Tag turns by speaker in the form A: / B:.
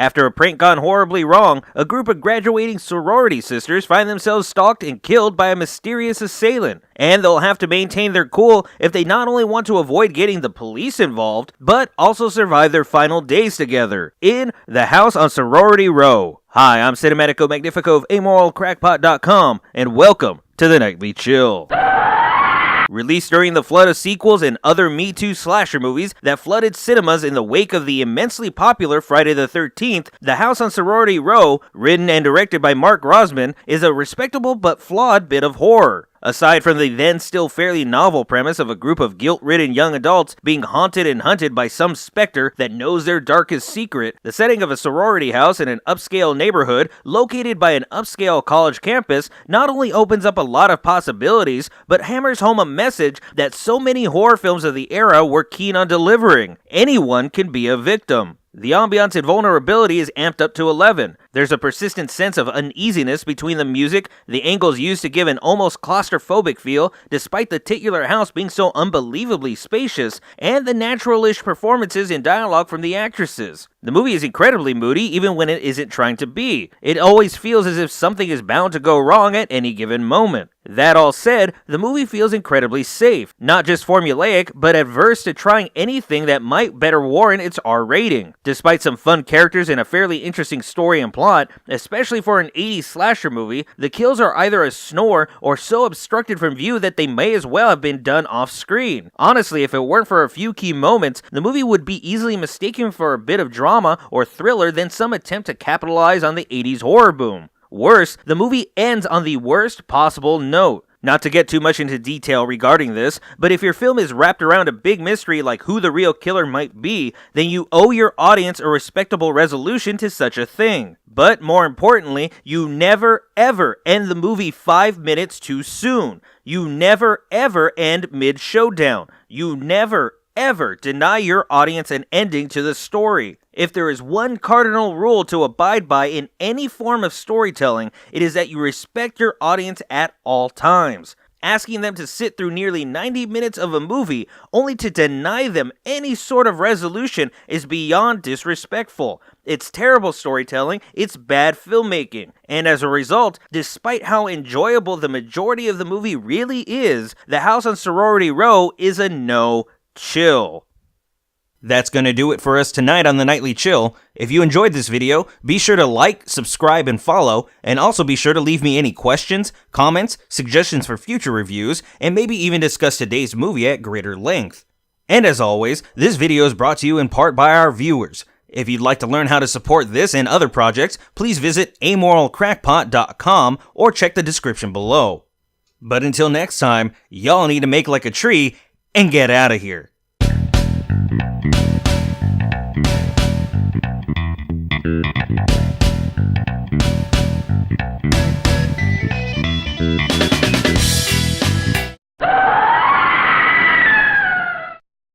A: After a prank gone horribly wrong, a group of graduating sorority sisters find themselves stalked and killed by a mysterious assailant, and they'll have to maintain their cool if they not only want to avoid getting the police involved, but also survive their final days together in The House on Sorority Row. Hi, I'm Cinematico Magnifico of AmoralCrackpot.com, and welcome to the Nightly Chill. Released during the flood of sequels and other Me Too slasher movies that flooded cinemas in the wake of the immensely popular Friday the 13th, The House on Sorority Row, written and directed by Mark Grossman, is a respectable but flawed bit of horror. Aside from the then still fairly novel premise of a group of guilt-ridden young adults being haunted and hunted by some specter that knows their darkest secret, the setting of a sorority house in an upscale neighborhood located by an upscale college campus not only opens up a lot of possibilities, but hammers home a message that so many horror films of the era were keen on delivering. Anyone can be a victim. The ambiance and vulnerability is amped up to 11. There's a persistent sense of uneasiness between the music, the angles used to give an almost claustrophobic feel, despite the titular house being so unbelievably spacious, and the natural-ish performances and dialogue from the actresses. The movie is incredibly moody even when it isn't trying to be. It always feels as if something is bound to go wrong at any given moment. That all said, the movie feels incredibly safe, not just formulaic, but adverse to trying anything that might better warrant its R rating. Despite some fun characters and a fairly interesting story and plot, especially for an 80s slasher movie, the kills are either a snore or so obstructed from view that they may as well have been done off screen. Honestly, if it weren't for a few key moments, the movie would be easily mistaken for a bit of drama or thriller than some attempt to capitalize on the 80s horror boom. Worse, the movie ends on the worst possible note. Not to get too much into detail regarding this, but if your film is wrapped around a big mystery like who the real killer might be, then you owe your audience a respectable resolution to such a thing. But more importantly, you never ever end the movie 5 minutes too soon. You never ever end mid-showdown. You never ever deny your audience an ending to the story. If there is one cardinal rule to abide by in any form of storytelling, it is that you respect your audience at all times. Asking them to sit through nearly 90 minutes of a movie only to deny them any sort of resolution is beyond disrespectful. It's terrible storytelling, it's bad filmmaking. And as a result, despite how enjoyable the majority of the movie really is, The House on Sorority Row is a no-chill. That's going to do it for us tonight on the Nightly Chill. If you enjoyed this video, be sure to like, subscribe, and follow, and also be sure to leave me any questions, comments, suggestions for future reviews, and maybe even discuss today's movie at greater length. And as always, this video is brought to you in part by our viewers. If you'd like to learn how to support this and other projects, please visit AmoralCrackpot.com or check the description below. But until next time, y'all need to make like a tree and get out of here.